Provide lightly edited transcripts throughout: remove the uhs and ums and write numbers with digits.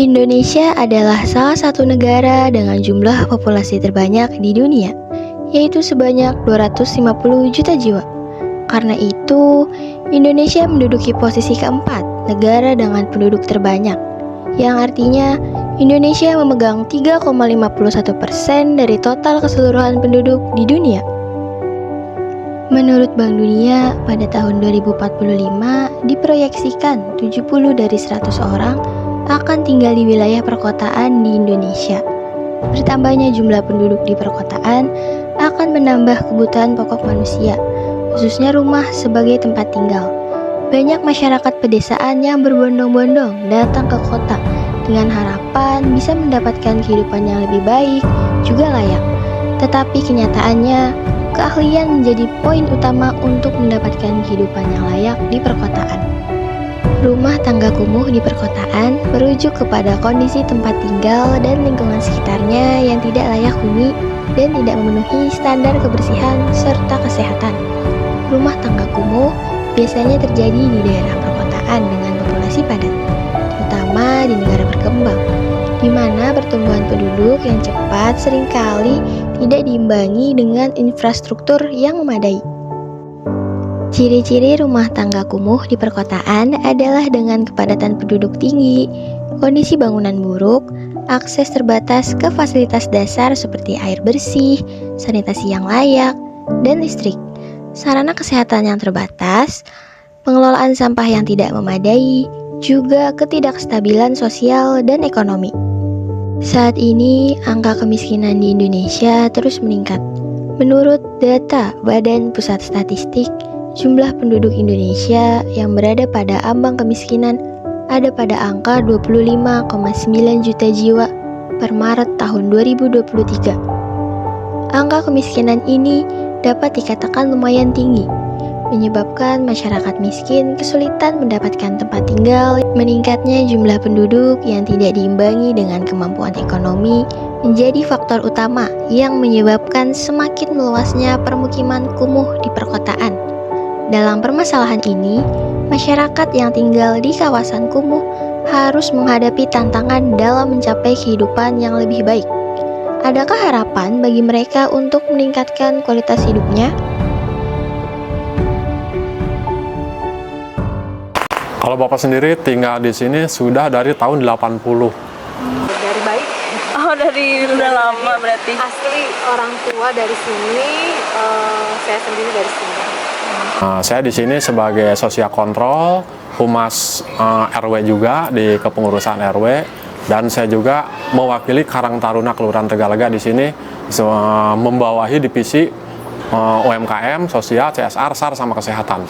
Indonesia adalah salah satu negara dengan jumlah populasi terbanyak di dunia, yaitu sebanyak 250 juta jiwa. Karena itu, Indonesia menduduki posisi keempat negara dengan penduduk terbanyak, yang artinya Indonesia memegang 3,51% dari total keseluruhan penduduk di dunia. Menurut Bank Dunia, pada tahun 2045 diproyeksikan 70 dari 100 orang akan tinggal di wilayah perkotaan di Indonesia. Bertambahnya jumlah penduduk di perkotaan akan menambah kebutuhan pokok manusia, khususnya rumah sebagai tempat tinggal. Banyak masyarakat pedesaan yang berbondong-bondong datang ke kota dengan harapan bisa mendapatkan kehidupan yang lebih baik, juga layak. Tetapi kenyataannya, keahlian menjadi poin utama untuk mendapatkan kehidupan yang layak di perkotaan. Rumah tangga kumuh di perkotaan merujuk kepada kondisi tempat tinggal dan lingkungan sekitarnya yang tidak layak huni dan tidak memenuhi standar kebersihan serta kesehatan. Rumah tangga kumuh biasanya terjadi di daerah perkotaan dengan populasi padat, terutama di negara berkembang, di mana pertumbuhan penduduk yang cepat seringkali tidak diimbangi dengan infrastruktur yang memadai. Ciri-ciri rumah tangga kumuh di perkotaan adalah dengan kepadatan penduduk tinggi, kondisi bangunan buruk, akses terbatas ke fasilitas dasar seperti air bersih, sanitasi yang layak, dan listrik, sarana kesehatan yang terbatas, pengelolaan sampah yang tidak memadai, juga ketidakstabilan sosial dan ekonomi. Saat ini, angka kemiskinan di Indonesia terus meningkat. Menurut data Badan Pusat Statistik, jumlah penduduk Indonesia yang berada pada ambang kemiskinan ada pada angka 25,9 juta jiwa per Maret tahun 2023. Angka kemiskinan ini dapat dikatakan lumayan tinggi, menyebabkan masyarakat miskin kesulitan mendapatkan tempat tinggal. Meningkatnya jumlah penduduk yang tidak diimbangi dengan kemampuan ekonomi menjadi faktor utama yang menyebabkan semakin meluasnya permukiman kumuh di perkotaan. Dalam permasalahan ini, masyarakat yang tinggal di kawasan kumuh harus menghadapi tantangan dalam mencapai kehidupan yang lebih baik. Adakah harapan bagi mereka untuk meningkatkan kualitas hidupnya? Kalau Bapak sendiri tinggal di sini sudah dari tahun 80. Dari baik. Oh, dari udah lama berarti. Asli orang tua dari sini, saya sendiri dari sini. Saya di sini sebagai sosial kontrol, humas RW juga di kepengurusan RW, dan saya juga mewakili Karang Taruna Kelurahan Tegalega di sini, membawahi divisi UMKM, sosial, CSR, SAR, sama kesehatan.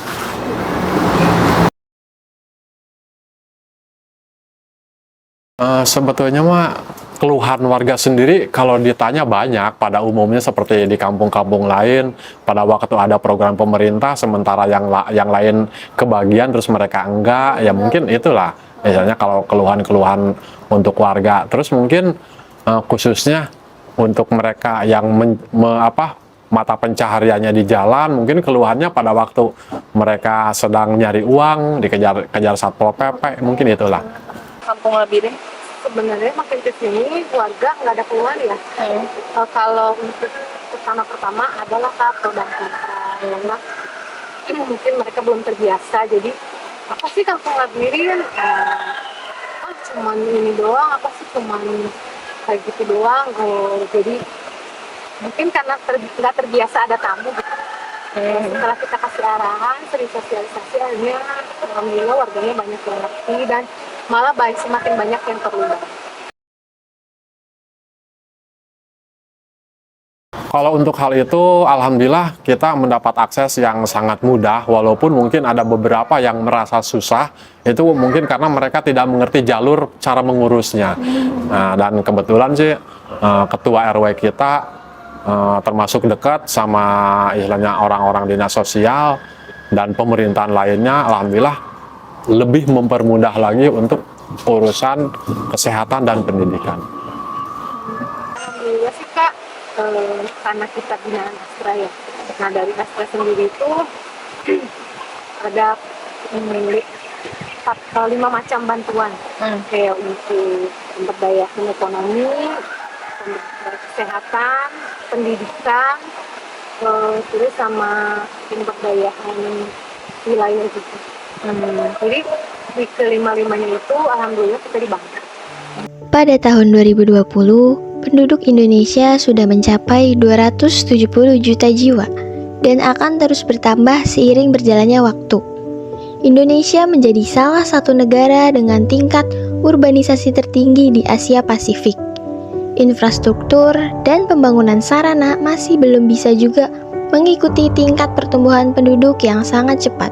Sebetulnya mah keluhan warga sendiri kalau ditanya banyak, pada umumnya seperti di kampung-kampung lain, pada waktu ada program pemerintah sementara yang lain kebagian terus mereka enggak, ya mungkin itulah misalnya kalau keluhan-keluhan untuk warga. Terus mungkin khususnya untuk mereka yang mata pencahariannya di jalan, mungkin keluhannya pada waktu mereka sedang nyari uang, dikejar Satpol PP, mungkin itulah. Kampung Labirin. Sebenarnya makin ke sini warga nggak ada keluhan ya. Kalau untuk pertama adalah pro dan kontra, karena mungkin mereka belum terbiasa. Jadi apa sih Kampung Labirin? Cuman ini doang, apa sih cuman kayak gitu doang. Jadi mungkin karena nggak terbiasa ada tamu. Setelah kita kasih arahan, sering sosialisasi, akhirnya alhamdulillah warganya banyak yang ngerti dan malah semakin banyak yang terlibat. Kalau untuk hal itu, alhamdulillah kita mendapat akses yang sangat mudah, walaupun mungkin ada beberapa yang merasa susah, itu mungkin karena mereka tidak mengerti jalur cara mengurusnya. Nah, dan kebetulan sih ketua RW kita termasuk dekat sama istilahnya orang-orang dinas sosial dan pemerintahan lainnya, alhamdulillah lebih mempermudah lagi untuk urusan kesehatan dan pendidikan. Alhamdulillah sih Kak, karena kita binaan Astra ya. Nah dari Astra sendiri itu ada pemilik 5 macam bantuan, kayak untuk pemberdayaan ekonomi, pemberdayaan kesehatan, pendidikan, terus sama pemberdayaan wilayah gitu. Jadi di kelima-limanya itu alhamdulillah kita dibantu. Pada tahun 2020, penduduk Indonesia sudah mencapai 270 juta jiwa dan akan terus bertambah seiring berjalannya waktu. Indonesia menjadi salah satu negara dengan tingkat urbanisasi tertinggi di Asia Pasifik. Infrastruktur dan pembangunan sarana masih belum bisa juga mengikuti tingkat pertumbuhan penduduk yang sangat cepat.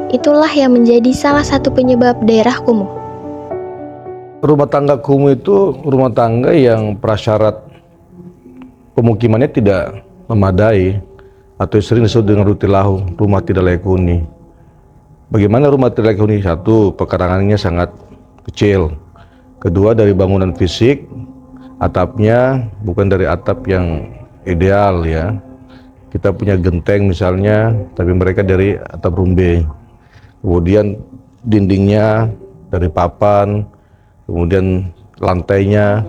Itulah yang menjadi salah satu penyebab daerah kumuh. Rumah tangga kumuh itu rumah tangga yang prasyarat pemukimannya tidak memadai atau sering disebut dengan rutilahu, rumah tidak layak huni. Bagaimana rumah tidak layak huni? Satu, pekarangannya sangat kecil. Kedua, dari bangunan fisik, atapnya bukan dari atap yang ideal ya. Kita punya genteng misalnya, tapi mereka dari atap rumbe. Kemudian dindingnya dari papan, kemudian lantainya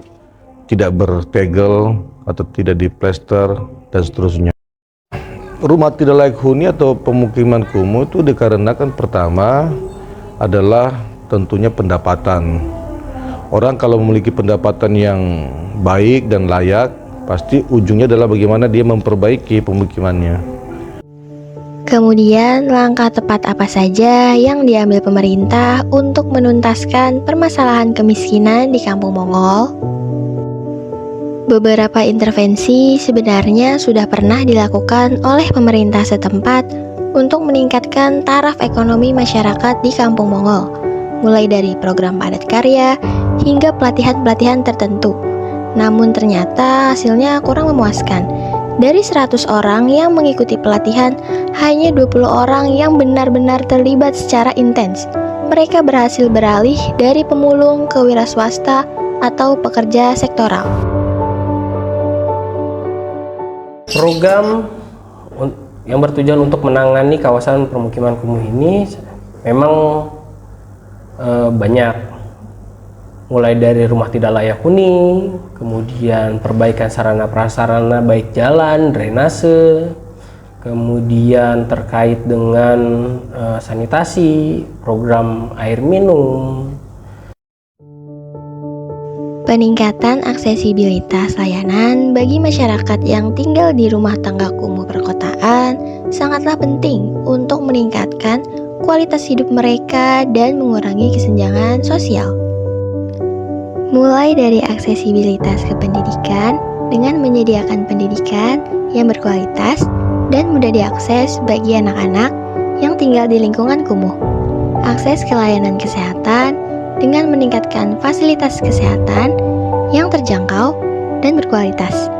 tidak bertegel atau tidak diplester dan seterusnya. Rumah tidak layak huni atau pemukiman kumuh itu dikarenakan pertama adalah tentunya pendapatan. Orang kalau memiliki pendapatan yang baik dan layak, pasti ujungnya adalah bagaimana dia memperbaiki pemukimannya. Kemudian, langkah tepat apa saja yang diambil pemerintah untuk menuntaskan permasalahan kemiskinan di Kampung Mongol? Beberapa intervensi sebenarnya sudah pernah dilakukan oleh pemerintah setempat untuk meningkatkan taraf ekonomi masyarakat di Kampung Mongol, mulai dari program padat karya hingga pelatihan-pelatihan tertentu. Namun ternyata hasilnya kurang memuaskan. Dari 100 orang yang mengikuti pelatihan, hanya 20 orang yang benar-benar terlibat secara intens. Mereka berhasil beralih dari pemulung ke wira swasta atau pekerja sektoral. Program yang bertujuan untuk menangani kawasan permukiman kumuh ini memang banyak, mulai dari rumah tidak layak huni, kemudian perbaikan sarana prasarana baik jalan, drainase, kemudian terkait dengan sanitasi, program air minum. Peningkatan aksesibilitas layanan bagi masyarakat yang tinggal di rumah tangga kumuh perkotaan sangatlah penting untuk meningkatkan kualitas hidup mereka dan mengurangi kesenjangan sosial. Mulai dari aksesibilitas ke pendidikan dengan menyediakan pendidikan yang berkualitas dan mudah diakses bagi anak-anak yang tinggal di lingkungan kumuh. Akses ke layanan kesehatan dengan meningkatkan fasilitas kesehatan yang terjangkau dan berkualitas.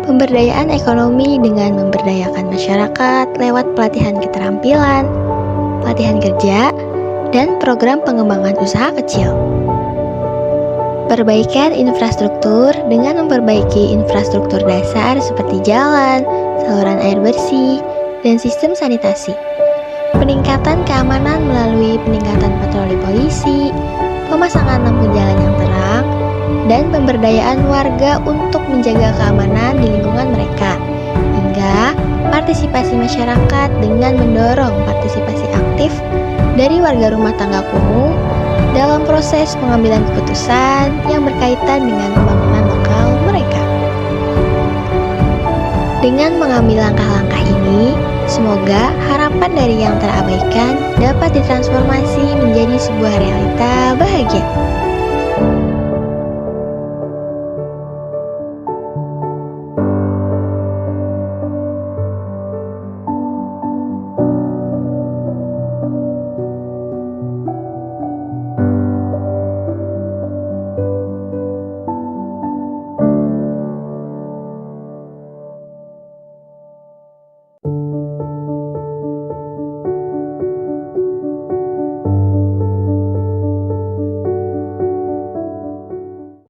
Pemberdayaan ekonomi dengan memberdayakan masyarakat lewat pelatihan keterampilan, pelatihan kerja, dan program pengembangan usaha kecil. Perbaikan infrastruktur dengan memperbaiki infrastruktur dasar seperti jalan, saluran air bersih, dan sistem sanitasi. Peningkatan keamanan melalui peningkatan patroli polisi, pemasangan lampu jalan yang terang, dan pemberdayaan warga untuk menjaga keamanan di lingkungan mereka, hingga partisipasi masyarakat dengan mendorong partisipasi aktif dari warga rumah tangga kumuh dalam proses pengambilan keputusan yang berkaitan dengan pembangunan lokal mereka. Dengan mengambil langkah-langkah ini, semoga harapan dari yang terabaikan dapat ditransformasi menjadi sebuah realita bahagia.